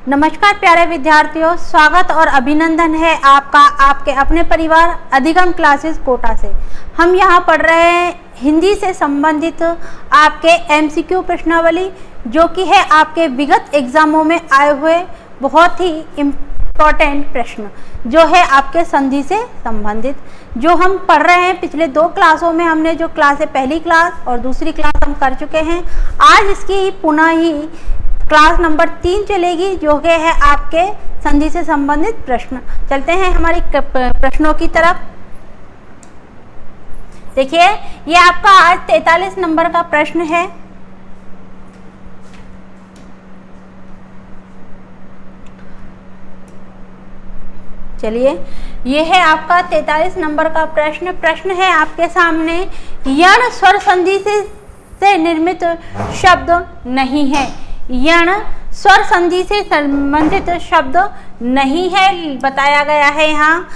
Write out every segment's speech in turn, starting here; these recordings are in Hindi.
नमस्कार प्यारे विद्यार्थियों, स्वागत और अभिनंदन है आपका आपके अपने परिवार अधिगम क्लासेस कोटा से। हम यहाँ पढ़ रहे हैं हिंदी से संबंधित आपके एमसीक्यू प्रश्नावली, जो कि है आपके विगत एग्जामों में आए हुए बहुत ही इम्पोर्टेंट प्रश्न, जो है आपके संधि से संबंधित, जो हम पढ़ रहे हैं। पिछले 2 क्लासों में हमने जो क्लास है, पहली क्लास और दूसरी क्लास हम कर चुके हैं। आज इसकी पुनः ही क्लास नंबर 3 चलेगी, जो कि है आपके संधि से संबंधित प्रश्न। चलते हैं हमारी प्रश्नों की तरफ। देखिए, ये आपका आज 43 नंबर का प्रश्न है। चलिए, ये है आपका 43 नंबर का प्रश्न। प्रश्न है आपके सामने, यण स्वर संधि से निर्मित शब्द नहीं है। यण स्वर संधि से संबंधित शब्द नहीं है, बताया गया है यहाँ।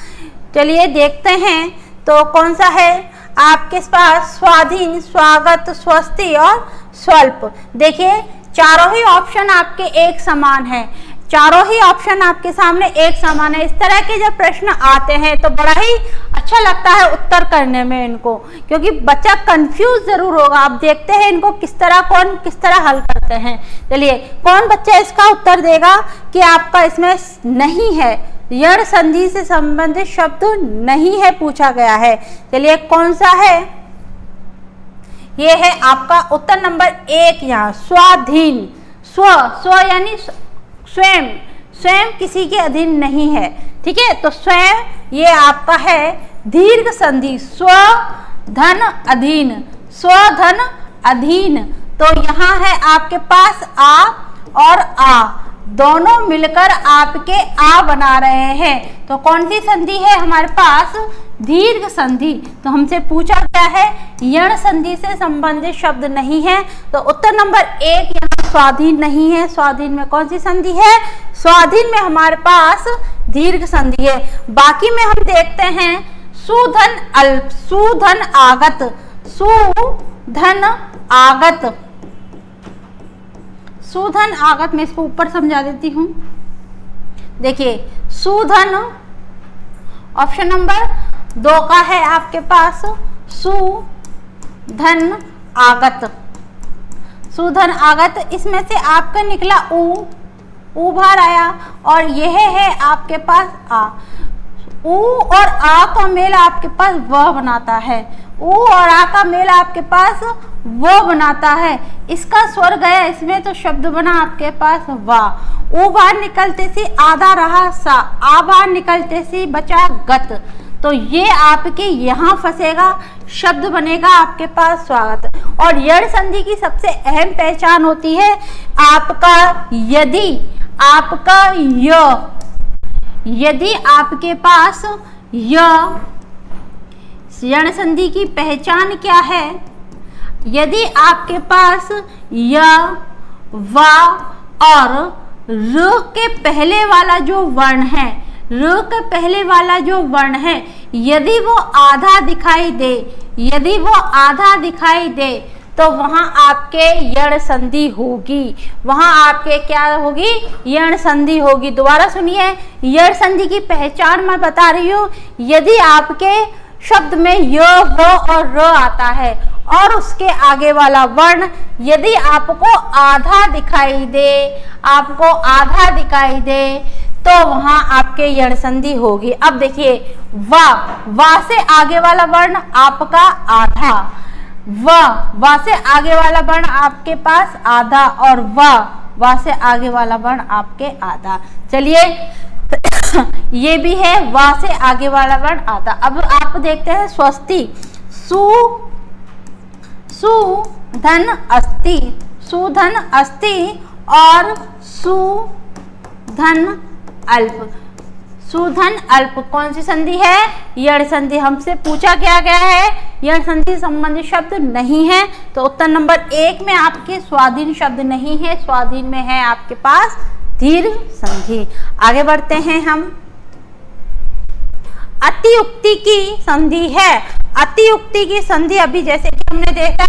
चलिए देखते हैं तो कौन सा है आपके पास। स्वाधीन, स्वागत, स्वस्ति और स्वल्प। देखिए, चारों ही ऑप्शन आपके एक समान है, चारों ही ऑप्शन आपके सामने एक समान है। इस तरह के जब प्रश्न आते हैं तो बड़ा ही अच्छा लगता है उत्तर करने में इनको, क्योंकि बच्चा कंफ्यूज जरूर होगा। आप देखते हैं इनको कौन किस तरह हल करते हैं। चलिए, कौन बच्चा इसका उत्तर देगा कि आपका इसमें नहीं है, यण संधि से संबंधित शब्द नहीं है, पूछा गया है। चलिए, कौन सा है? ये है आपका उत्तर नंबर 1 यहाँ, स्वाधीन। स्व यानी स्वयं, स्वयं किसी के अधीन नहीं है, ठीक है। तो स्वयं ये आपका है दीर्घ संधि, स्व धन अधीन, स्व धन अधीन। तो यहाँ है आपके पास आ और आ, दोनों मिलकर आपके आ बना रहे हैं। तो कौन सी संधि है हमारे पास? दीर्घ संधि। तो हमसे पूछा क्या है, यण संधि से संबंधित शब्द नहीं है। तो उत्तर नंबर 1 यहाँ स्वाधीन नहीं है। स्वाधीन में कौन सी संधि है? स्वाधीन में हमारे पास दीर्घ संधि है। बाकी में हम देखते हैं सुधन अल्प, सुधन आगत, सुधन आगत, सुधन आगत। मैं इसको ऊपर समझा देती हूँ। देखिए, सुधन ऑप्शन नंबर 2 का है आपके पास, सुधन आगत, सुधन आगत। इसमें से आपका निकला ऊ बाहर आया, और यह है आपके पास आ। ऊ और आ का मेल आपके पास व बनाता है, ऊ और आ का मेल आपके पास वो बनाता है। इसका स्वर गया इसमें, तो शब्द बना आपके पास वा। ऊ बाहर निकलते सी आधा रहा सा, आ बाहर निकलते सी बचा गत। तो ये आपके यहाँ फंसेगा, शब्द बनेगा आपके पास स्वागत। और यण संधि की सबसे अहम पहचान होती है आपका यदि, आपका यदि आपके पास यण संधि की पहचान क्या है? यदि आपके पास य, वा और र के पहले वाला जो वर्ण है, र के पहले वाला जो वर्ण है, यदि वो आधा दिखाई दे, यदि वो आधा दिखाई दे, तो वहां आपके यण संधि होगी। वहां आपके क्या होगी? यण संधि होगी। दोबारा सुनिए, यण संधि की पहचान मैं बता रही हूँ। यदि आपके शब्द में य, व और र आता है और उसके आगे वाला वर्ण यदि आपको आधा दिखाई दे, आपको आधा दिखाई दे, तो वहां आपके यण संधि होगी। अब देखिए, वा से आगे वाला वर्ण आपका आधा, वा से आगे वाला वर्ण आपके पास आधा, और वा से आगे वाला वर्ण आपके आधा। चलिए, ये भी है वा से आगे वाला वर्ण आधा। अब आप देखते हैं स्वस्ति, सुधन अस्ति, सुधन अस्ति और सुधन अल्प। सुधन अल्प कौन सी संधि है? यण संधि। हमसे पूछा क्या गया है, यण संधि संबंधित शब्द नहीं है। तो उत्तर नंबर 1 में आपके स्वाधीन शब्द नहीं है, स्वाधीन में है आपके पास दीर्घ संधि। आगे बढ़ते हैं हम। अतिउक्ति की संधि है। अतिउक्ति की संधि अभी जैसे कि हमने देखा,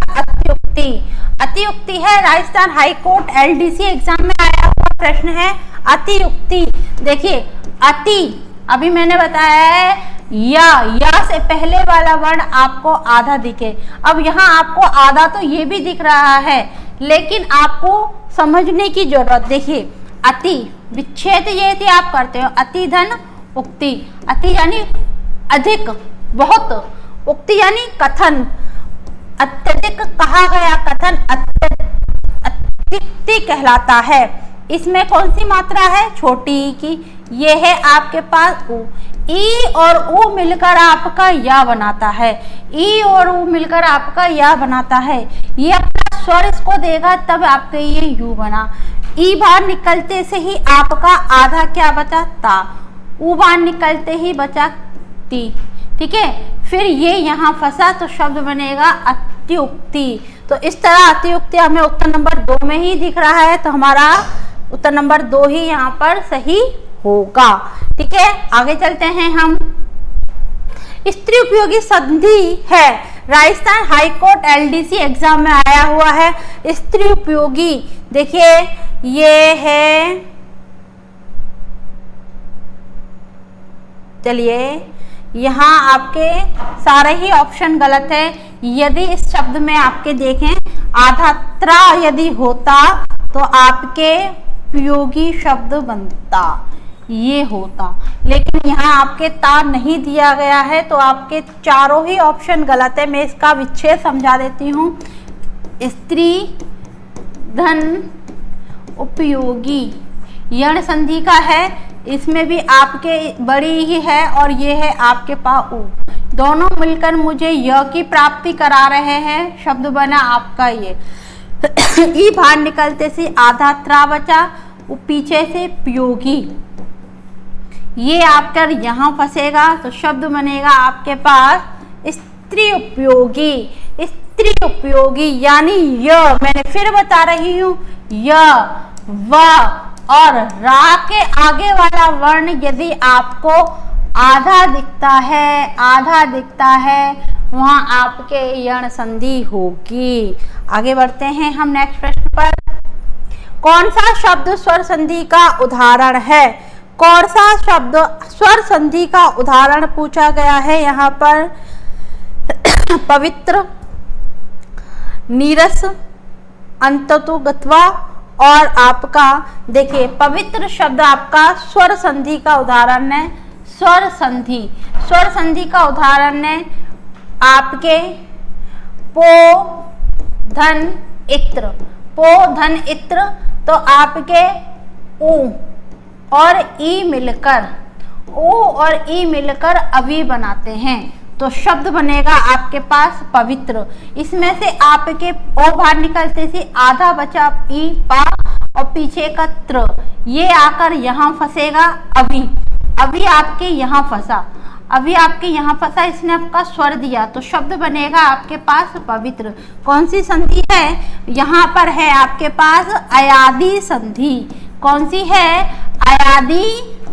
अतिउक्ति है Rajasthan high court LDC exam में आया हुआ प्रश्न है। अतियुक्ति, देखिए अति, अभी मैंने बताया है या से पहले वाला वर्ण आपको आधा दिखे। अब यहाँ आपको आधा तो ये भी दिख रहा है, लेकिन आपको समझने की जरूरत, देखिए अति विच्छेद ये थी आप करते हो, अति धन उक्ति, अति यानी अधिक बहुत, उक्ति यानी कथन, अत्यधिक कहा गया कथन अत्युक्ति कहलाता है। इसमें कौन सी मात्रा है, छोटी ई की, ये है आपके पास उ, ई और उ मिलकर आपका या बनाता है, ई और उ मिलकर आपका या बनाता है। ये अपना स्वर इसको देगा तब आपके ये यू बना। ई बाहर निकलते से ही आपका आधा क्या बचा, ता, उ बाहर निकलते ही बचा ती, ठीक है। फिर ये यहाँ फंसा तो शब्द बनेगा अत्युक्ति। तो इस तरह अत्युक्ति हमें उत्तर नंबर 2 में ही दिख रहा है, तो हमारा उत्तर नंबर 2 ही यहाँ पर सही होगा, ठीक है। आगे चलते हैं हम, स्त्री उपयोगी संधि है, राजस्थान हाईकोर्ट एलडीसी एग्जाम में आया हुआ है। स्त्री उपयोगी, देखिए ये है, चलिए यहाँ आपके सारे ही ऑप्शन गलत है। यदि इस शब्द में आपके देखें आधा त्रा यदि होता तो आपके उपयोगी शब्द बनता, ये होता, लेकिन यहाँ आपके ता नहीं दिया गया है, तो आपके चारों ही ऑप्शन गलत है। मैं इसका विच्छेद समझा देती हूँ। स्त्री धन उपयोगी यण संधि का है, इसमें भी आपके बड़ी ही है और ये है आपके पास उ, दोनों मिलकर मुझे य की प्राप्ति करा रहे हैं, शब्द बना आपका ये ई बाहर निकलते से आधा त्रा बचा, वो पीछे से उपयोगी, ये आपका यहाँ फंसेगा तो शब्द बनेगा आपके पास स्त्री उपयोगी। स्त्री उपयोगी यानी य, मैंने फिर बता रही हूँ, य व और रा के आगे वाला वर्ण यदि आपको आधा दिखता है वहां आपके यण संधि होगी। आगे बढ़ते हैं हम नेक्स्ट प्रश्न पर। कौन सा शब्द स्वर संधि का उदाहरण है, कौन सा शब्द स्वर संधि का उदाहरण पूछा गया है यहाँ पर। पवित्र, नीरस, अंततु गत्वा और आपका देखिए पवित्र शब्द आपका स्वर संधि का उदाहरण है। स्वर संधि का उदाहरण है आपके पो धन इत्र, तो आपके उ और ई मिलकर अभी बनाते हैं, तो शब्द बनेगा आपके पास पवित्र। इसमें से आपके ओ बाहर निकलते से आधा बचा ई पा और पीछे का त्र, ये आकर यहाँ फंसेगा अभी आपके यहाँ फंसा, इसने आपका स्वर दिया तो शब्द बनेगा आपके पास पवित्र। कौन सी संधि है यहाँ पर है आपके पास अयादि संधि। कौन सी है, अयादि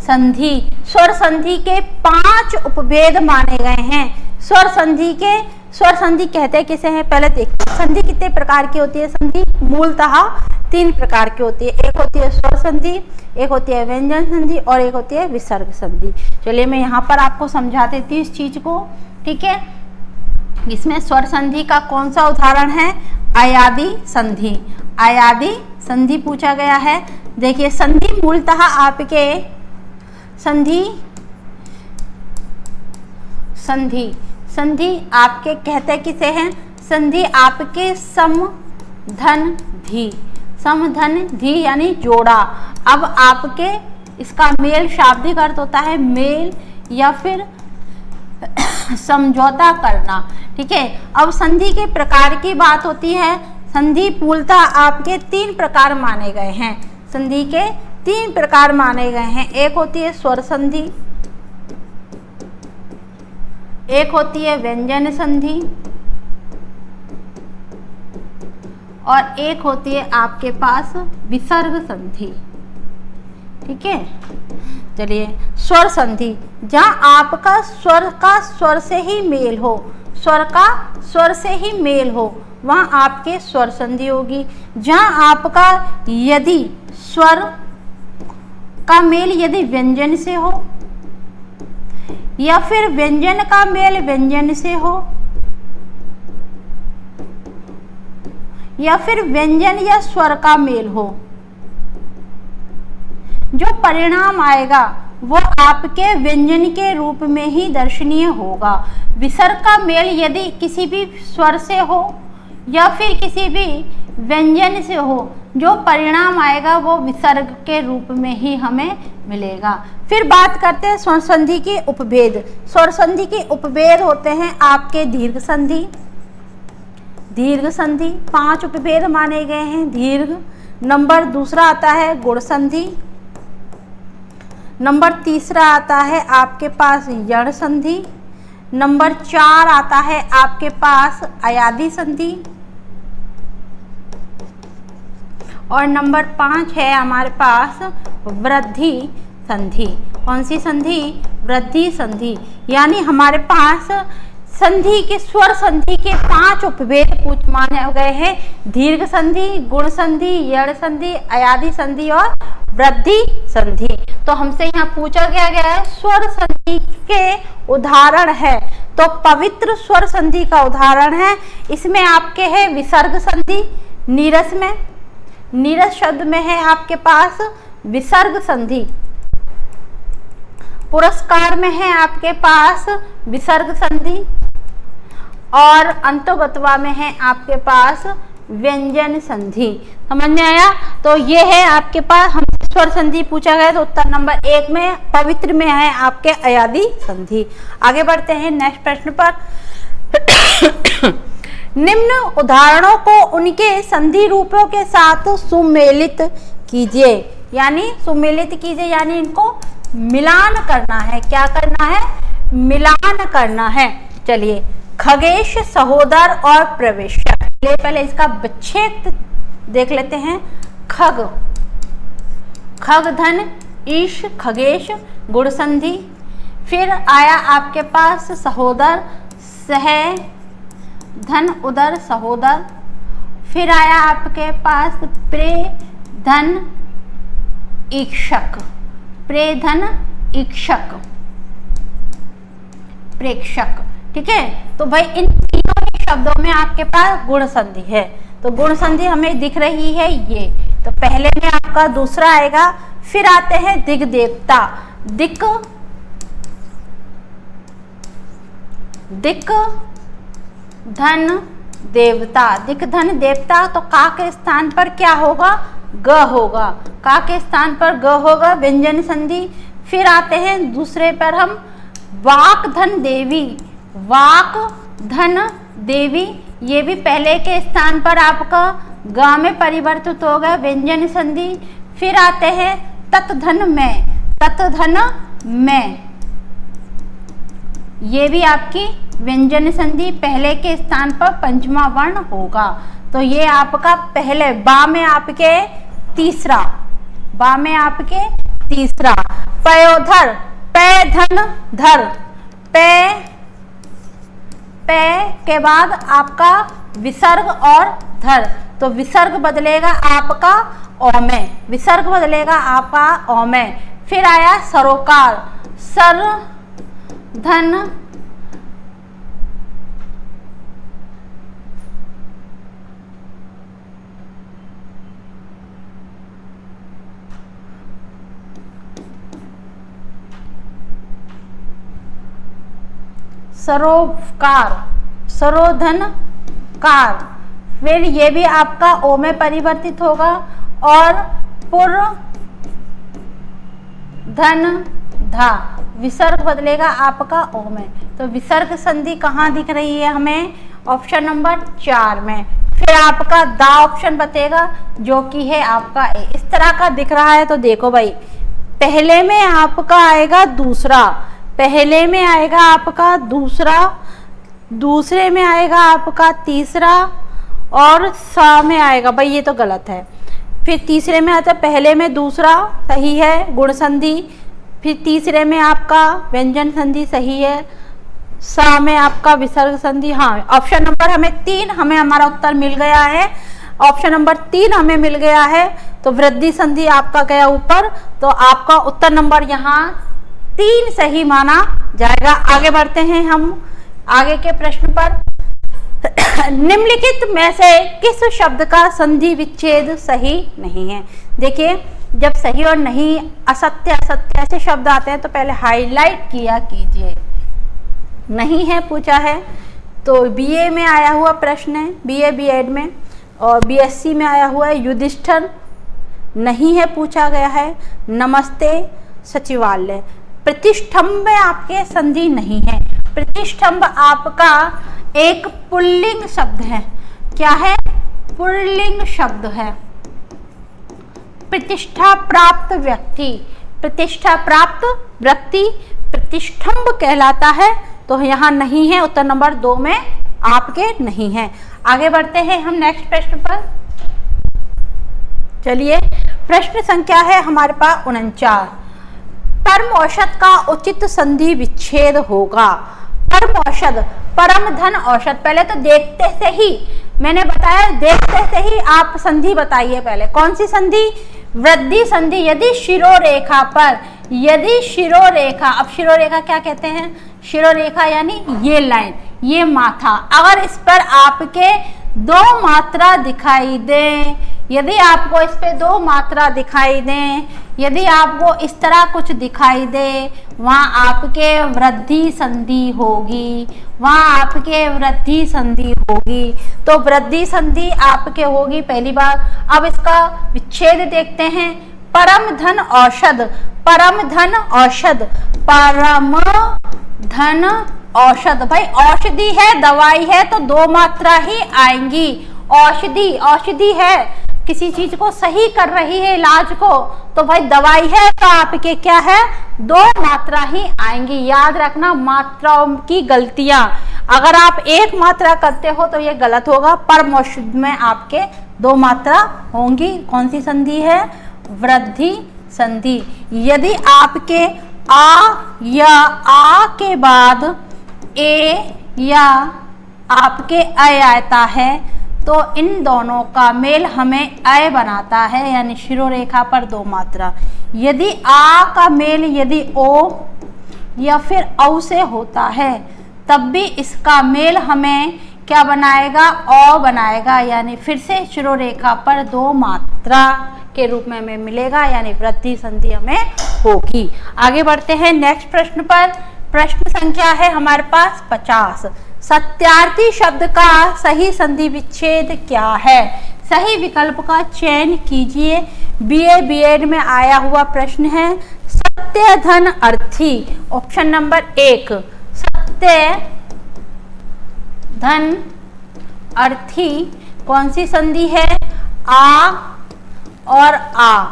संधि। स्वर संधि के 5 उपभेद माने गए हैं। स्वर संधि कहते किसे हैं, पहले देखिए संधि कितने प्रकार की होती है। संधि मूलतः 3 प्रकार की होती है, एक होती है स्वर संधि, एक होती है व्यंजन संधि और एक होती है विसर्ग संधि। चलिए मैं यहाँ पर आपको समझा देती हूँ इस चीज को, ठीक है। इसमें स्वर संधि का कौन सा उदाहरण है, अयादि संधि पूछा गया है। देखिए संधि मूलतः आपके संधि आपके कहते किसे हैं, संधि आपके सम धन धी यानी जोड़ा। अब आपके इसका मेल शाब्दिक अर्थ होता है मेल या फिर समझौता करना, ठीक है। अब संधि के प्रकार की बात होती है। संधि मूलतः आपके 3 प्रकार माने गए हैं। संधि के 3 प्रकार माने गए हैं। एक होती है स्वर संधि, एक होती है व्यंजन संधि और एक होती है आपके पास विसर्ग संधि, ठीक है। चलिए स्वर संधि, जहाँ आपका स्वर का स्वर से ही मेल हो, स्वर का स्वर से ही मेल हो, वहाँ आपके स्वर संधि होगी। जहाँ आपका यदि स्वर का मेल यदि व्यंजन से हो, या फिर व्यंजन का मेल व्यंजन से हो, या फिर व्यंजन या स्वर का मेल हो, जो परिणाम आएगा वो आपके व्यंजन के रूप में ही दर्शनीय होगा। विसर्ग का मेल यदि किसी भी स्वर से हो या फिर किसी भी व्यंजन से हो, जो परिणाम आएगा वो विसर्ग के रूप में ही हमें मिलेगा। फिर बात करते हैं स्वर संधि के उपभेद। स्वर संधि के उपभेद होते हैं आपके दीर्घ संधि, दीर्घ संधि 5 उपभेद माने गए हैं दीर्घ। नंबर दूसरा आता है गुण संधि। नंबर तीसरा आता है आपके पास यण संधि। नंबर 4 आता है आपके पास अयादि संधि। और नंबर 5 है हमारे पास वृद्धि संधि। कौन सी संधि? वृद्धि संधि। यानी हमारे पास संधि के स्वर संधि के 5 उपभेद माने गए हैं। दीर्घ संधि, गुण संधि, यण संधि, अयादि संधि और वृद्धि संधि। तो हमसे यहाँ पूछा गया है स्वर संधि के उदाहरण है, तो पवित्र स्वर संधि का उदाहरण है। इसमें आपके है विसर्ग संधि, नीरस में, नीरस शब्द में है आपके पास विसर्ग संधि। पुरस्कार में है आपके पास विसर्ग संधि। और अंतोगत्वा में है आपके पास व्यंजन संधि। समझ में आया? तो ये है आपके पास, हम स्वर संधि पूछा गया तो उत्तर नंबर 1 में पवित्र में है आपके अयादि संधि। आगे बढ़ते हैं नेक्स्ट प्रश्न पर। निम्न उदाहरणों को उनके संधि रूपों के साथ सुमेलित कीजिए। यानी सुमेलित कीजिए यानी इनको मिलान करना है। क्या करना है? मिलान करना है। चलिए, खगेश, सहोदर और प्रवेशक। पहले इसका विच्छेद देख लेते हैं। खग, खग धन ईश, खगेश, गुण संधि। फिर आया आपके पास सहोदर, सह धन उदर, सहोदर। फिर आया आपके पास प्रे धन ईक्षक, प्रे धन ईक्षक, प्रेक्षक। ठीक है, तो भाई इन तीनों ही शब्दों में आपके पास गुण संधि है। तो गुण संधि हमें दिख रही है ये। तो पहले में आपका दूसरा आएगा। फिर आते हैं दिग देवता। दिक, दिक धन देवता, दिक धन देवता। तो का के स्थान पर क्या होगा? ग होगा। का के स्थान पर ग होगा, व्यंजन संधि। फिर आते हैं दूसरे पर हम वाक धन देवी, वाक धन देवी। ये भी पहले के स्थान पर आपका गा में परिवर्तित हो गया, व्यंजन संधि। फिर आते हैं तत् धन में, तत् धन में। ये भी आपकी व्यंजन संधि, पहले के स्थान पर पंचमा वर्ण होगा। तो ये आपका पहले बा में आपके तीसरा, बा में आपके तीसरा। पयोधर, पै धन धर, पै, पै के बाद आपका विसर्ग और धर। तो विसर्ग बदलेगा आपका औ में, विसर्ग बदलेगा आपका औ में। फिर आया सरोकार, सर धन सरोकार, सरोधन कार। फिर ये भी आपका ओ में परिवर्तित होगा। और पुर धन धा, विसर्ग बदलेगा आपका ओ में। तो विसर्ग संधि कहाँ दिख रही है हमें? ऑप्शन नंबर 4 में। फिर आपका दा ऑप्शन बतेगा जो कि है आपका ए। इस तरह का दिख रहा है। तो देखो भाई, पहले में आपका आएगा दूसरा, पहले में आएगा आपका दूसरा, दूसरे में आएगा आपका तीसरा और सा में आएगा, भाई ये तो गलत है। फिर तीसरे में आता है, पहले में दूसरा सही है, गुण संधि। फिर तीसरे में आपका व्यंजन संधि सही है, सा में आपका विसर्ग संधि। हाँ, ऑप्शन नंबर हमें 3 हमें हमारा उत्तर मिल गया है। ऑप्शन नंबर 3 हमें मिल गया है, तो वृद्धि संधि आपका गया ऊपर, तो आपका उत्तर नंबर यहाँ 3 सही माना जाएगा। आगे बढ़ते हैं हम आगे के प्रश्न पर। निम्नलिखित में से किस शब्द का संधि विच्छेद सही नहीं है? देखिए, जब सही और नहीं, असत्य असत्य ऐसे शब्द आते हैं तो पहले हाईलाइट किया कीजिए। नहीं है पूछा है, तो बीए में आया हुआ प्रश्न है, बीए बीएड में, और बीएससी में आया हुआ है युधिष्ठिर। नहीं है पूछा गया है नमस्ते सचिवालय। प्रतिष्ठम्भ में आपके संधि नहीं है। प्रतिष्ठम्भ आपका एक पुल्लिंग शब्द है। क्या है? पुल्लिंग शब्द है। प्रतिष्ठा प्राप्त व्यक्ति, प्रतिष्ठा प्राप्त व्यक्ति प्रतिष्ठम्भ कहलाता है, तो यहाँ नहीं है, उत्तर नंबर 2 में आपके नहीं है। आगे बढ़ते हैं हम नेक्स्ट प्रश्न पर। चलिए, प्रश्न संख्या है हमारे पास 49। परम औषध का उचित संधि विच्छेद होगा। परम औषध, परम धन औषध। पहले तो देखते से ही मैंने बताया, देखते से ही आप संधि बताइए। पहले कौन सी संधि? वृद्धि संधि। यदि शिरोरेखा पर, यदि शिरोरेखा, अब शिरोरेखा क्या कहते हैं? शिरोरेखा यानी ये लाइन, ये माथा, अगर इस पर आपके 2 मात्रा दिखाई दे, यदि आपको इस पे 2 मात्रा दिखाई दें, यदि आपको इस तरह कुछ दिखाई दे, वहाँ आपके वृद्धि संधि होगी, वहाँ आपके वृद्धि संधि होगी। तो वृद्धि संधि आपके होगी पहली बार। अब इसका विच्छेद देखते हैं। परम धन औषध, परम धन औषध, परम धन औषध। भाई औषधि है, दवाई है, तो 2 मात्रा ही आएंगी। औषधि, औषधि है, किसी चीज को सही कर रही है, इलाज को, तो भाई दवाई है, तो आपके क्या है? 2 मात्रा ही आएंगी। याद रखना मात्राओं की गलतियां, अगर आप 1 मात्रा करते हो तो ये गलत होगा। परम औषध में आपके 2 मात्रा होंगी। कौन सी संधि है? वृद्धि संधि। यदि आपके आ या आ के बाद ए या आपके अय आता है, तो इन दोनों का मेल हमें अय बनाता है, यानी शिरोरेखा पर 2 मात्रा। यदि आ का मेल यदि ओ या फिर औ से होता है, तब भी इसका मेल हमें क्या बनाएगा? औ बनाएगा, यानी फिर से शिरोरेखा पर 2 मात्रा के रूप में हमें मिलेगा, यानी वृद्धि संधि हमें होगी। आगे बढ़ते हैं नेक्स्ट प्रश्न पर। प्रश्न संख्या है हमारे पास 50। सत्यार्थी शब्द का सही संधि विच्छेद क्या है? सही विकल्प का चयन कीजिए। बीए बीएड में आया हुआ प्रश्न है। सत्य धन अर्थी, ऑप्शन नंबर 1। सत्य धन अर्थी कौन सी संधि है? आ और आ,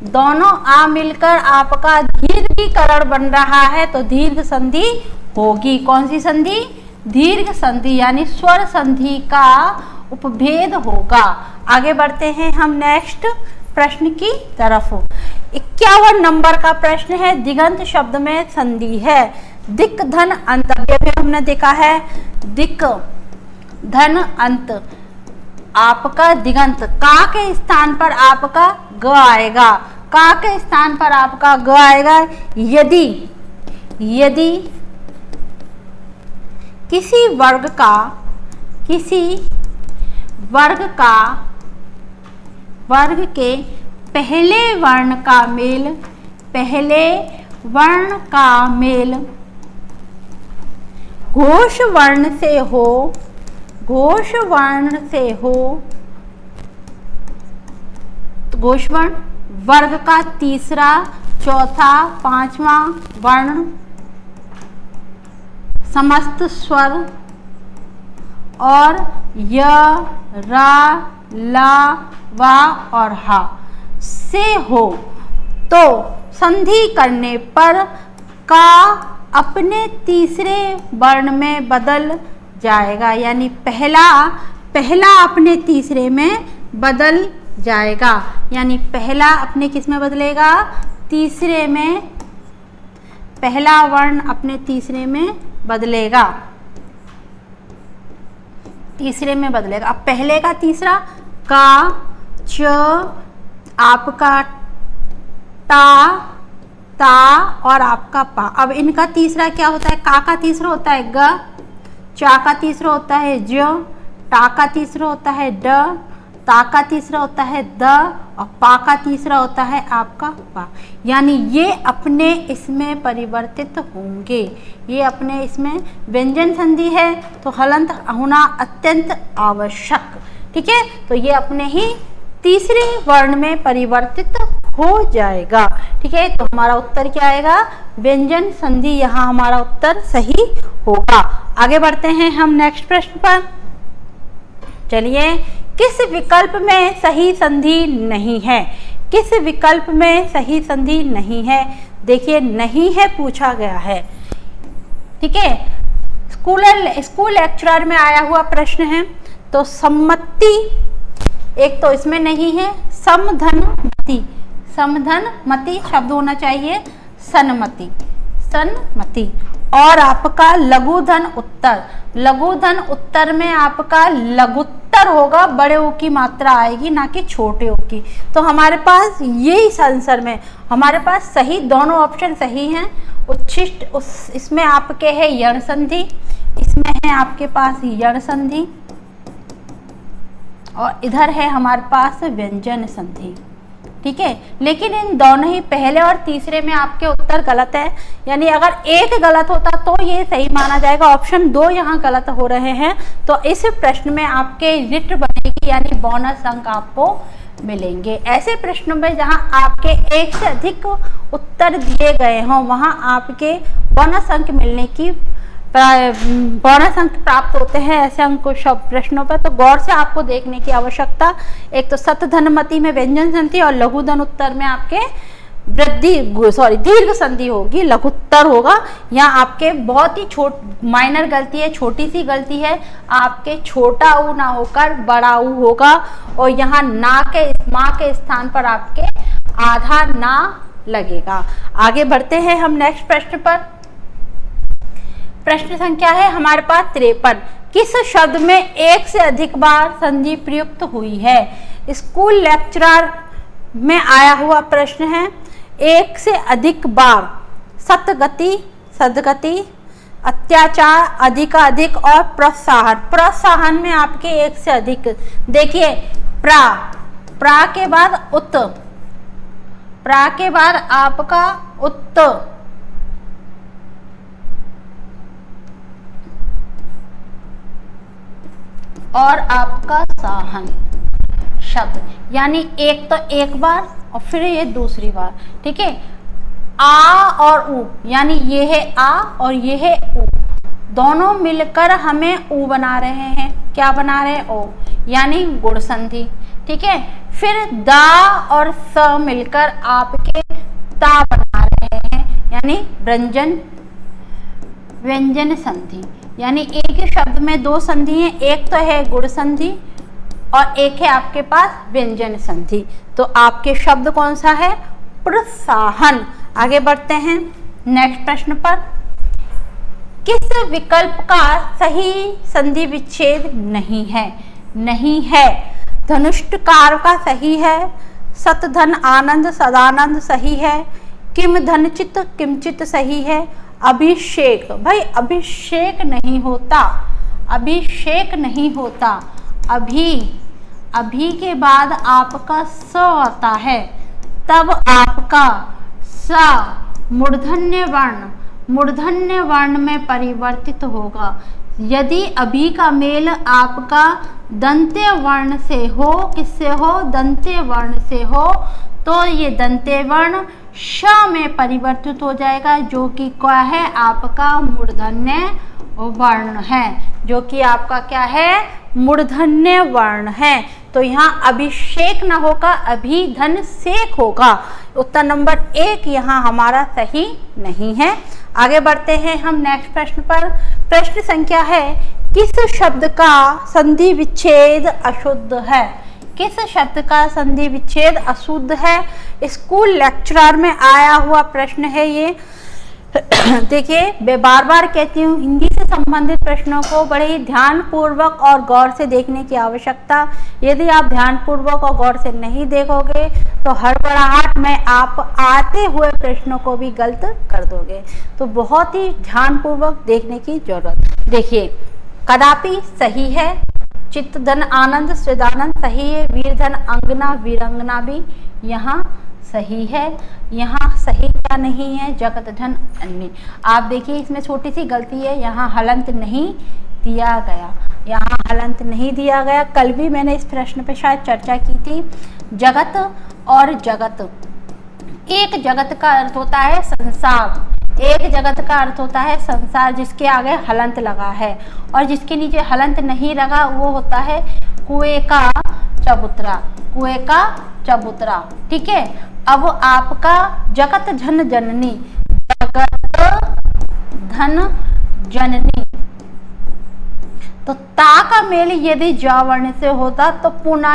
दोनों आ मिलकर आपका दीर्घीकरण बन रहा है, तो दीर्घ संधि होगी। कौन सी संधि? दीर्घ संधि, यानी स्वर संधि का उपभेद होगा। आगे बढ़ते हैं हम नेक्स्ट प्रश्न की तरफ। 51 नंबर का प्रश्न है। दिगंत शब्द में संधि है। दिक धन अंत, अभी हमने देखा है दिक धन अंत, आपका दिगंत, का के स्थान पर आपका ग आएगा, का के स्थान पर आपका ग आएगा। यदि यदि किसी वर्ग के पहले वर्ण का मेल घोष वर्ण से हो, तो घोष वर्ण वर्ग का तीसरा, चौथा, 5वां वर्ण, समस्त स्वर और य, रा, ला, वा और हा से हो, तो संधि करने पर का अपने तीसरे वर्ण में बदल जाएगा, यानी पहला अपने तीसरे में बदल जाएगा, यानी पहला अपने किस में बदलेगा? तीसरे में, पहला वर्ण अपने तीसरे में बदलेगा, तीसरे में बदलेगा। अब पहले का तीसरा, का, च, आपका टा, ता और आपका पा। अब इनका तीसरा क्या होता है? का तीसरा होता है ग, चा का तीसरा होता है ज, टा का तीसरा होता है ड, ता का तीसरा होता है द और पा का तीसरा होता है आपका पा। यानी ये अपने इसमें परिवर्तित होंगे, ये अपने इसमें व्यंजन संधि है तो हलंत होना अत्यंत आवश्यक। ठीक है, तो ये अपने ही तीसरे वर्ण में परिवर्तित हो जाएगा। ठीक है, तो हमारा उत्तर क्या आएगा? व्यंजन संधि, यहाँ हमारा उत्तर सही होगा। आगे बढ़ते हैं हम नेक्स्ट प्रश्न पर। चलिए, किस विकल्प में सही संधि नहीं है? किस विकल्प में सही संधि नहीं है? देखिए, नहीं है पूछा गया है। ठीक है, स्कूल लेक्चरर में आया हुआ प्रश्न है। तो सम्मति एक तो इसमें नहीं है, समधनमति, समधनमति शब्द होना चाहिए सन्मति, सन्मति। और आपका लघुधन उत्तर, लघुधन उत्तर में आपका लघुत्तर होगा, बड़े ओ की मात्रा आएगी ना कि छोटे ओ की। तो हमारे पास यही आंसर में हमारे पास सही दोनों ऑप्शन सही हैं। उच्छिष्ट इसमें आपके है यण संधि, इसमें है आपके पास यण संधि और इधर है हमारे पास व्यंजन संधि। ठीक है, लेकिन इन दोनों ही पहले और तीसरे में आपके उत्तर गलत है। यानी अगर एक गलत होता तो ये सही माना जाएगा। ऑप्शन 2 यहाँ गलत हो रहे हैं, तो इस प्रश्न में आपके रिट बनेगी, यानी बोनस अंक आपको मिलेंगे। ऐसे प्रश्नों में जहाँ आपके एक से अधिक उत्तर दिए गए हों वहाँ आपके बोनस अंक मिलने की बोनस अंक प्राप्त होते हैं ऐसे अंक प्रश्नों पर। तो गौर से आपको देखने की आवश्यकता। एक तो सतधनमति में व्यंजन संधि और लघुधन उत्तर में आपके दीर्घ संधि होगी, लघुत्तर होगा। यहाँ आपके बहुत ही माइनर गलती है, छोटी सी गलती है, आपके छोटा ऊ ना होकर बड़ा ऊ होगा और यहाँ माँ के स्थान पर आपके आधा ना लगेगा। आगे बढ़ते हैं हम नेक्स्ट प्रश्न पर। प्रश्न संख्या है हमारे पास 53। किस शब्द में एक से अधिक बार संधि प्रयुक्त हुई है? स्कूल लेक्चरर में आया हुआ प्रश्न है। एक से अधिक बार सतगति, सदगति, अत्याचार, अधिकाधिक और प्रोत्साहन। प्रोत्साहन में आपके एक से अधिक, देखिए प्रा के बाद उत, प्रा के बाद आपका उत और आपका साहन शब्द, यानी एक तो एक बार और फिर ये दूसरी बार। ठीक है, आ और उ, यानी ये है आ और ये है उ, दोनों मिलकर हमें उ बना रहे हैं। क्या बना रहे हैं? ओ, यानी गुण संधि। ठीक है, फिर दा और स मिलकर आपके ता बना रहे हैं, यानी व्यंजन संधि। यानी एक ही शब्द में दो संधि हैं, एक तो है गुण संधि और एक है आपके पास व्यंजन संधि। तो आपके शब्द कौन सा है? प्रोत्साहन। आगे बढ़ते हैं नेक्स्ट प्रश्न पर। किस विकल्प का सही संधि विच्छेद नहीं है? नहीं है। धनुष्टकार का सही है, सतधन आनंद सदानंद सही है, किम धनचित किमचित सही है, अभिषेक, भाई अभिषेक नहीं होता, अभिषेक नहीं होता। अभी के बाद आपका स आता है, तब आपका सा मूर्धन्य वर्ण में परिवर्तित होगा। यदि अभी का मेल आपका दंत्य वर्ण से हो, किससे हो? दंत्य वर्ण से हो, तो ये दंत्य वर्ण श में परिवर्तित हो जाएगा, जो कि क्या है? आपका मूर्धन्य वर्ण है, जो कि आपका क्या है? मूर्धन्य वर्ण है। तो यहाँ अभिषेक न होगा, अभिधन सेक होगा। उत्तर नंबर 1 यहाँ हमारा सही नहीं है। आगे बढ़ते हैं हम नेक्स्ट प्रश्न पर। प्रश्न संख्या है, किस शब्द का संधि विच्छेद अशुद्ध है? किस शब्द का संधि विच्छेद अशुद्ध है? स्कूल लेक्चरर में आया हुआ प्रश्न है ये। देखिए, मैं बार बार कहती हूँ, हिंदी से संबंधित प्रश्नों को बड़े ही ध्यान पूर्वक और गौर से देखने की आवश्यकता। यदि आप ध्यान पूर्वक और गौर से नहीं देखोगे तो हड़बड़ाहट में आप आते हुए प्रश्नों को भी गलत कर दोगे। तो बहुत ही ध्यान पूर्वक देखने की जरूरत। देखिए, कदापि सही है, चित्त धन आनंद सृदानंद सही है, वीर धन अंगना वीरंगना भी यहाँ सही है। यहाँ सही क्या नहीं है, जगत धन अन्य। आप देखिए, इसमें छोटी सी गलती है, यहाँ हलंत नहीं दिया गया, यहाँ हलंत नहीं दिया गया। कल भी मैंने इस प्रश्न पे शायद चर्चा की थी। जगत और जगत, एक जगत का अर्थ होता है संसार, एक जगत का अर्थ होता है संसार जिसके आगे हलंत लगा है, और जिसके नीचे हलंत नहीं लगा वो होता है कुएं का चबूतरा, कुएं का चबूतरा। ठीक है, अब आपका जगत धन जननी, जगत धन जननी, तो ता का मेल यदि ज वर्ण से होता तो पुनः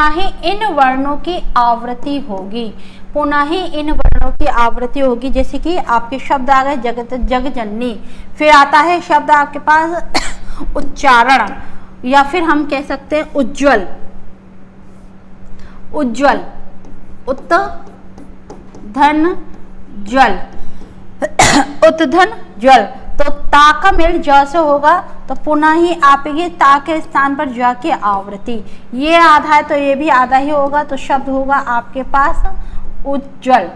ही इन वर्णों की आवृत्ति होगी, पुनः ही इन वर्णों की आवृत्ति होगी। जैसे कि आपके शब्द आ गए जगत जग जननी, फिर आता है शब्द आपके पास उच्चारण, या फिर हम कह सकते हैं उज्ज्वल, उज्ज्वल, उत धन जल, उत धन जल। तो ता का मेल ज से होगा तो पुनः ही आपकी ता के स्थान पर ज की आवृत्ति, ये आधा है तो ये भी आधा ही होगा, तो शब्द होगा आपके पास उज्ज्वल।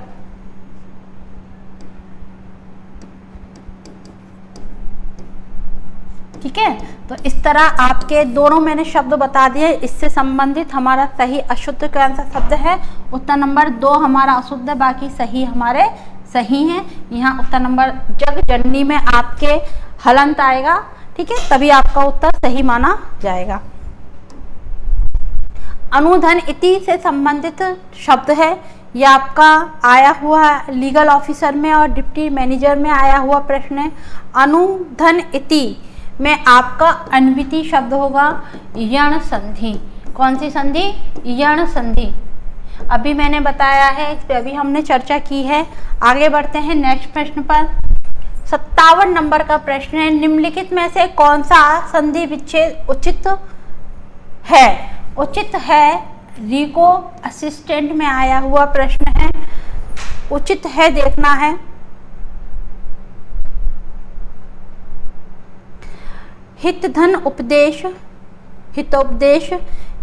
ठीक है, तो इस तरह आपके दोनों मैंने शब्द बता दिए। इससे संबंधित हमारा सही अशुद्ध कौन सा शब्द है, उत्तर नंबर 2 हमारा अशुद्ध है, बाकी सही हमारे सही हैं। यहाँ उत्तर नंबर जग जननी में आपके हलंत आएगा, ठीक है, तभी आपका उत्तर सही माना जाएगा। अनुधन इति से संबंधित शब्द है, यह आपका आया हुआ लीगल ऑफिसर में और डिप्टी मैनेजर में आया हुआ प्रश्न है। अनुधन इति में आपका अन्विति शब्द होगा यण संधि। कौन सी संधि? यण संधि। अभी मैंने बताया है, इस पे अभी हमने चर्चा की है। आगे बढ़ते हैं नेक्स्ट प्रश्न पर। 57 नंबर का प्रश्न है, निम्नलिखित में से कौन सा संधि विच्छेद उचित है? उचित है, रिको असिस्टेंट में आया हुआ प्रश्न है, उचित है देखना है। हित धन उपदेश, हितोपदेश,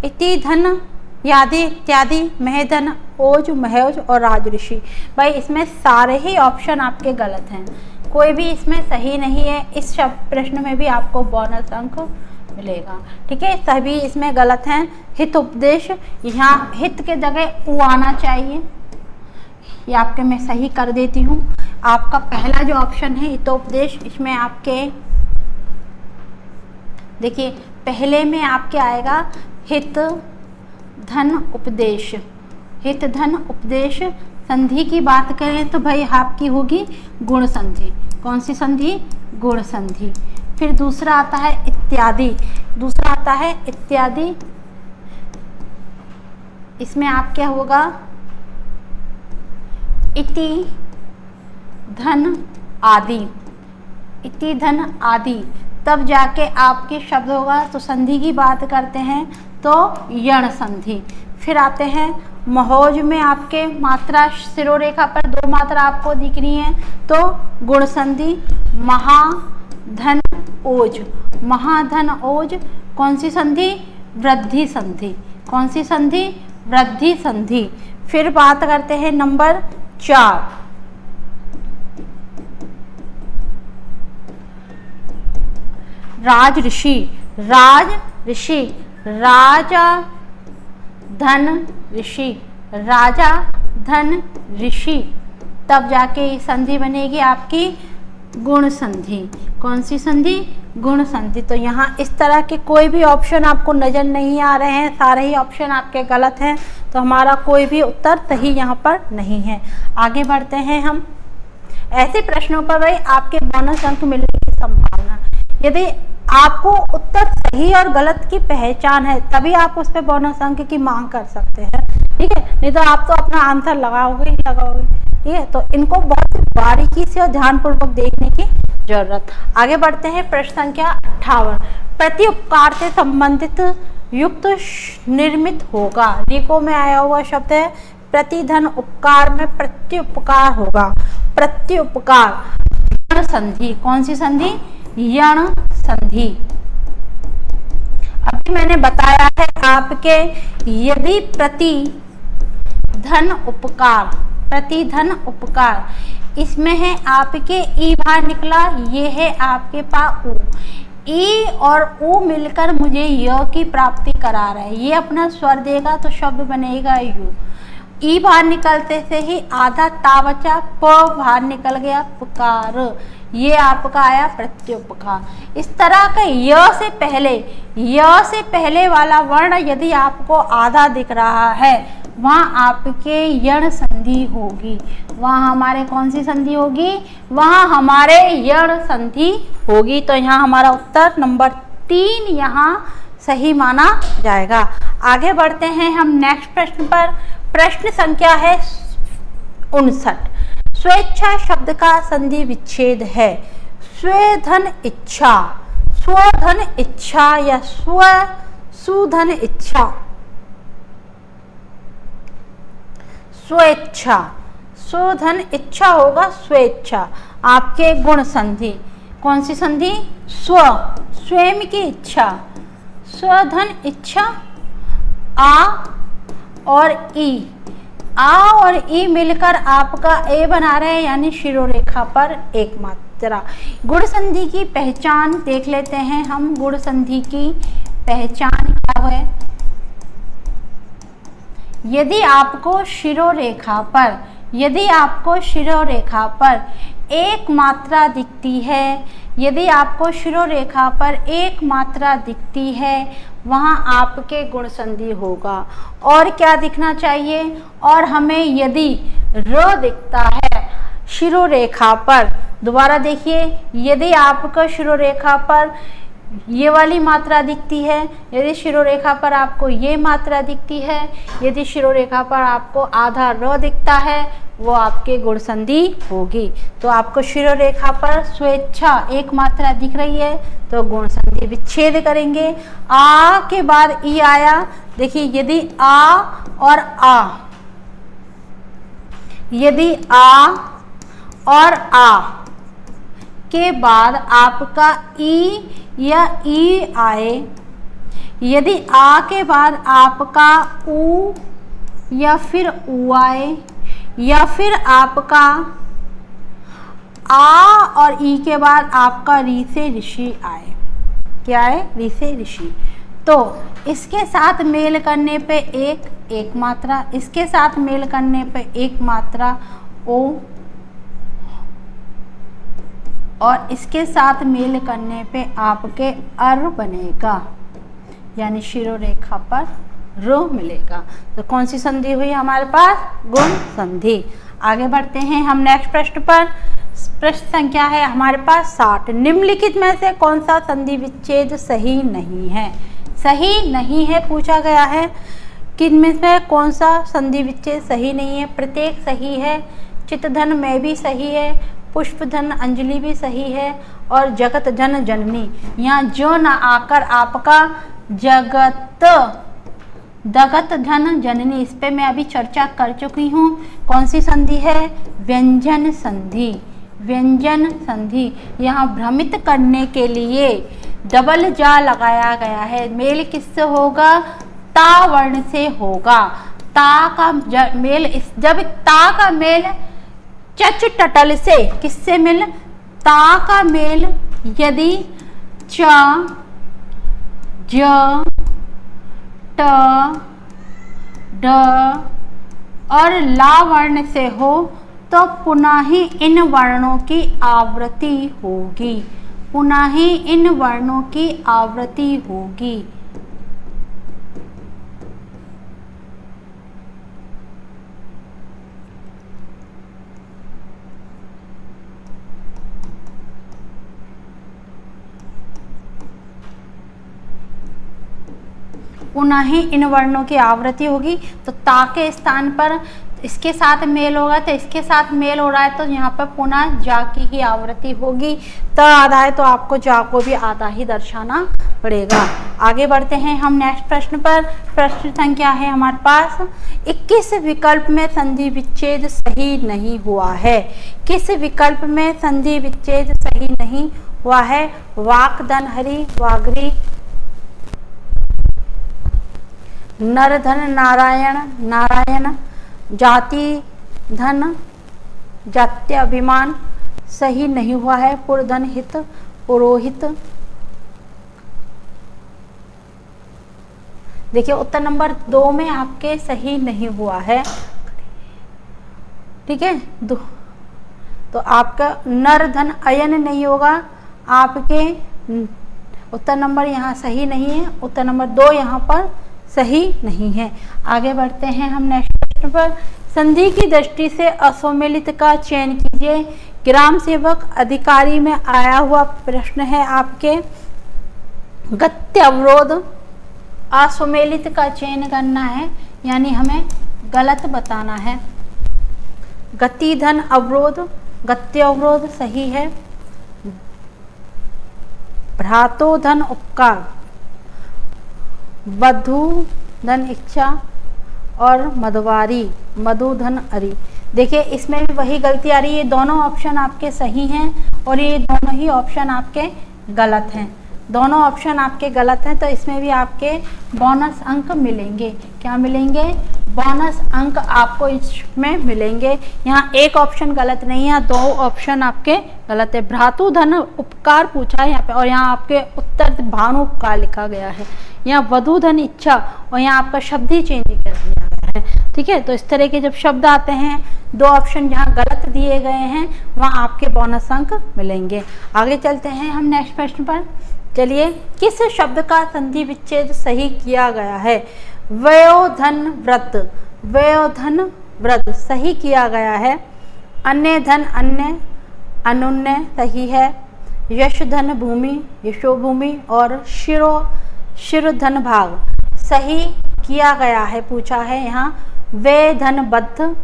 इति धन यादि इत्यादि, महधन ओज महौज और राजऋषि। भाई इसमें सारे ही ऑप्शन आपके गलत हैं, कोई भी इसमें सही नहीं है। इस प्रश्न में भी आपको बोनस अंक मिलेगा, ठीक है, सभी इसमें गलत हैं। हित उपदेश, यहाँ हित के जगह उ आना चाहिए, ये आपके मैं सही कर देती हूँ। आपका पहला जो ऑप्शन है हितोपदेश, इसमें आपके देखिए पहले में आपके आएगा हित धन उपदेश। हित धन उपदेश संधि की बात करें तो भाई आपकी होगी गुण संधि। कौन सी संधि? गुण संधि। फिर दूसरा आता है इत्यादि, दूसरा आता है इत्यादि, इसमें आप क्या होगा? इति धन आदि, इति धन आदि, तब जाके आपके शब्द होगा। तो संधि की बात करते हैं तो यण संधि। फिर आते हैं महौज में आपके मात्रा शिरोरेखा पर 2 मात्रा आपको दिख रही हैं तो गुण संधि। महाधन ओज, महाधन ओज कौन सी संधि? वृद्धि संधि। कौन सी संधि? वृद्धि संधि। फिर बात करते हैं नंबर 4, राज ऋषि। राज ऋषि, राजा धन ऋषि, राजा धन ऋषि, तब जाके ये संधि बनेगी आपकी गुण संधि। कौन सी संधि? गुण संधि। तो यहाँ इस तरह के कोई भी ऑप्शन आपको नजर नहीं आ रहे हैं, सारे ही ऑप्शन आपके गलत हैं, तो हमारा कोई भी उत्तर सही यहाँ पर नहीं है। आगे बढ़ते हैं हम। ऐसे प्रश्नों पर भाई आपके बोनस अंक मिलने की संभावना, यदि आपको उत्तर सही और गलत की पहचान है तभी आप उस पर बोनस अंक की मांग कर सकते हैं, ठीक है, नहीं तो आप तो अपना आंसर लगाओगे ही लगाओगे। ठीक है, तो इनको बहुत बारीकी से और ध्यानपूर्वक देखने की जरूरत। आगे बढ़ते हैं, प्रश्न संख्या 58। प्रति उपकार से संबंधित युक्त निर्मित होगा। रीको में आया हुआ शब्द है प्रतिधन, उपकार में प्रत्युपकार होगा। प्रत्युपकार यण संधि, कौन सी संधि? यण संधि। अभी मैंने बताया है आपके, यदि प्रतिधन उपकार, प्रतिधन उपकार, इसमें है आपके ई बाहर निकला, ये है आपके पास उ। ई और उ मिलकर मुझे य की प्राप्ति करा रहा है। ये अपना स्वर देगा तो शब्द बनेगा यू। ई बाहर निकलते से ही आधा ता बचा, प बाहर निकल गया, पुकार। ये आपका आया प्रत्युपकार। इस तरह का य से पहले वाला वर्ण यदि आपको आधा दिख रहा है, वहाँ आपके यण संधि होगी। वहाँ हमारे कौन सी संधि होगी? वहाँ हमारे यण संधि होगी। तो यहाँ हमारा उत्तर नंबर 3 यहाँ सही माना जाएगा। आगे बढ़ते हैं हम नेक्स्ट प्रश्न पर। प्रश्न संख्या है 59। स्वेच्छा शब्द का संधि विच्छेद है। स्वेधन इच्छा, स्वधन इच्छा या सुधन इच्छा। स्वेच्छा, स्वधन इच्छा होगा स्वेच्छा। आपके गुण संधि, कौन सी संधि? स्व, स्वयं की इच्छा। स्वधन इच्छा, आ और ई, आ और ई मिलकर आपका ए बना रहे हैं, यानी शिरोरेखा पर एक मात्रा। गुण संधि की पहचान देख लेते हैं हम। गुण संधि की पहचान क्या है? यदि आपको शिरोरेखा पर एक मात्रा दिखती है, यदि आपको शिरोरेखा पर एक मात्रा दिखती है, वहाँ आपके गुण संधि होगा। और क्या दिखना चाहिए? और हमें यदि र दिखता है शिरोरेखा पर, दोबारा देखिए, यदि आपको शिरोरेखा पर ये वाली मात्रा दिखती है, यदि शिरोरेखा पर आपको ये मात्रा दिखती है, यदि शिरोरेखा पर आपको आधा र दिखता है, वो आपके गुण संधि होगी। तो आपको शिरोरेखा पर स्वेच्छा एक मात्रा दिख रही है तो गुण संधि विच्छेद करेंगे। आ के बाद ई आया, देखिए यदि आ और आ, यदि आ और आ के बाद आपका ई या ई आए, यदि आ के बाद आपका उ या फिर उ आए, या फिर आपका आ और ई के बाद आपका री से ऋषि आए। क्या है? री से ऋषि। तो इसके साथ मेल करने पे एक मात्रा, इसके साथ मेल करने पे एक मात्रा ओ, और इसके साथ मेल करने पे आपके अर बनेगा, यानी शिरोरेखा पर रो मिलेगा। तो कौन सी संधि हुई हमारे पास? गुण संधि। आगे बढ़ते हैं हम नेक्स्ट प्रश्न पर। प्रश्न संख्या है हमारे पास 60। निम्नलिखित में से कौन सा संधि विच्छेद सही नहीं है? सही नहीं है पूछा गया है, किन में से कौन सा संधि विच्छेद सही नहीं है? प्रत्येक सही है, चित्तधन में भी सही है, पुष्पधन अंजलि भी सही है, और जगत जन जननी, यहाँ जो न आकर आपका जगत धन जननी, इस पे मैं अभी चर्चा कर चुकी हूँ। कौन सी संधि है? व्यंजन संधि। व्यंजन संधि यहाँ भ्रमित करने के लिए डबल जा लगाया गया है। मेल किससे होगा? ता वर्ण से होगा। ता का मेल, जब ता का मेल चच टटल से किससे मिल? ता का मेल यदि च, ज, ट, ड और ला वर्ण से हो तो पुनः ही इन वर्णों की आवृत्ति होगी। पुनः ही इन वर्णों की आवृत्ति होगी। पुनः ही इन वर्णों की आवृत्ति होगी। तो ता के स्थान पर इसके साथ मेल होगा तो इसके साथ मेल हो रहा है तो यहाँ पर पुनः जा की ही आवृत्ति होगी। त आधा है तो आपको जा को भी आधा ही दर्शाना पड़ेगा। आगे बढ़ते हैं हम नेक्स्ट प्रश्न पर। प्रश्न संख्या है हमारे पास 21 विकल्प में संधि विच्छेद सही नहीं हुआ है। किस विकल्प में संधि विच्छेद सही नहीं हुआ है? वाक धन हरि वागरी, नर धन नारायण नारायण, जाति धन जात्याभिमान सही नहीं हुआ है। पुरधन हित पुरोहित। देखिए उत्तर नंबर 2 में आपके सही नहीं हुआ है, ठीक है। तो आपका नर धन अयन नहीं होगा, आपके उत्तर नंबर यहाँ सही नहीं है। उत्तर नंबर 2 यहाँ पर सही नहीं है। आगे बढ़ते हैं हम नेक्स्ट प्रश्न पर। संधि की दृष्टि से असम्मिलित का चयन कीजिए। ग्राम सेवक अधिकारी में आया हुआ प्रश्न है आपके। गत्य अवरोध, असम्मिलित का चयन करना है, यानी हमें गलत बताना है। गति धन अवरोध, गत्य अवरोध सही है। भ्रातो धन उपकार, वधु धन इच्छा और मधुवारी, मधु धन अरि। देखिए इसमें भी वही गलती आ रही है। ये दोनों ऑप्शन आपके सही हैं और ये दोनों ही ऑप्शन आपके गलत हैं। दोनों ऑप्शन आपके गलत हैं तो इसमें भी आपके बोनस अंक मिलेंगे। क्या मिलेंगे? बोनस अंक आपको इसमें मिलेंगे। यहाँ एक ऑप्शन गलत नहीं है, 2 ऑप्शन आपके गलत है। भ्रातु धन उपकार पूछा है यहाँ पे और यहाँ आपके उत्तर भानु उपकार लिखा गया है। यहाँ वधु धन इच्छा और यहाँ आपका शब्द ही चेंज कर दिया गया है, ठीक है। तो इस तरह के जब शब्द आते हैं, 2 ऑप्शन जहाँ गलत दिए गए हैं वहाँ आपके बोनस अंक मिलेंगे। आगे चलते हैं हम नेक्स्ट प्रश्न पर। चलिए, किस शब्द का संधि विच्छेद सही किया गया है? वयोधन व्रत, वयोधन व्रत सही किया गया है। अन्य धन अन्य, अनुन्य सही है। यश धन भूमि, यशोभूमि और शिरो धन भाग सही किया गया है। पूछा है यहाँ वे धन बद्ध,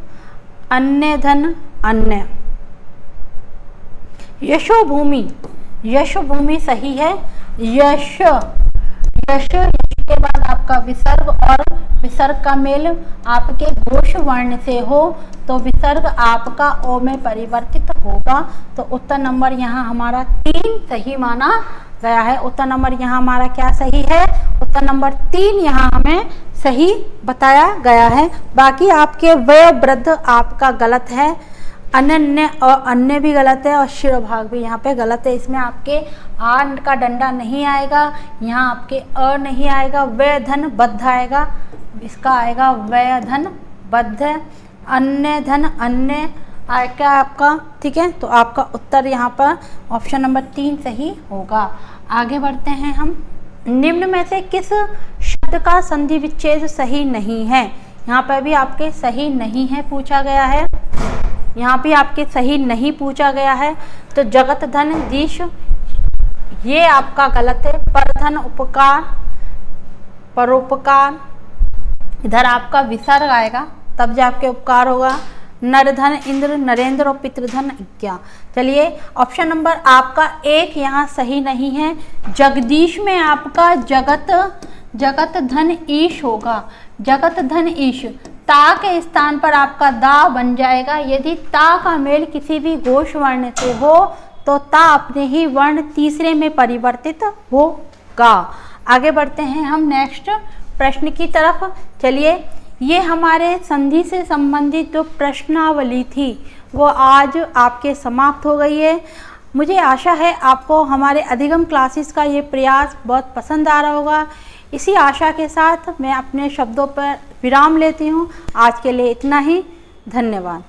अन्य धन अन्य। यशोभूमि, यशोभूमि सही है। यश, यश के बाद आपका विसर्ग और विसर्ग का मेल आपके घोष वर्ण से हो तो विसर्ग आपका ओ में परिवर्तित होगा। तो उत्तर नंबर यहाँ हमारा 3 सही माना गया है। उत्तर नंबर यहाँ हमारा क्या सही है? उत्तर नंबर 3 यहाँ हमें सही बताया गया है। बाकी आपके वय वृद्ध आपका गलत है। अनन्य और अन्य भी गलत है और शिरोभाग भी यहाँ पे गलत है। इसमें आपके आन का डंडा नहीं आएगा, यहाँ आपके अ नहीं आएगा, वय धन बद्ध आएगा। इसका आएगा वय धन बद्ध, अन्य धन अन्य आएगा आपका, ठीक है। तो आपका उत्तर यहाँ पर ऑप्शन नंबर 3 सही होगा। आगे बढ़ते हैं हम। निम्न में से किस शब्द का संधि विच्छेद सही नहीं है? यहाँ पर भी आपके सही नहीं है पूछा गया है। यहाँ भी आपके सही नहीं पूछा गया है। तो जगत धन दीश ये आपका गलत है। परधन उपकार, परोपकार, इधर आपका विसर्ग आएगा तब जाके उपकार होगा। नरधन इंद्र, नरेंद्र और पितृधन इज्ञा। चलिए ऑप्शन नंबर आपका 1 यहाँ सही नहीं है। जगदीश में आपका जगत धन ईश होगा। जगत धन ईश, ता के स्थान पर आपका दा बन जाएगा। यदि ता का मेल किसी भी घोष वर्ण से हो तो ता अपने ही वर्ण तीसरे में परिवर्तित होगा। आगे बढ़ते हैं हम नेक्स्ट प्रश्न की तरफ। चलिए, ये हमारे संधि से संबंधित जो प्रश्नावली थी वो आज आपके समाप्त हो गई है। मुझे आशा है आपको हमारे अधिगम क्लासेस का ये प्रयास बहुत पसंद आ रहा होगा। इसी आशा के साथ मैं अपने शब्दों पर विराम लेती हूँ। आज के लिए इतना ही। धन्यवाद।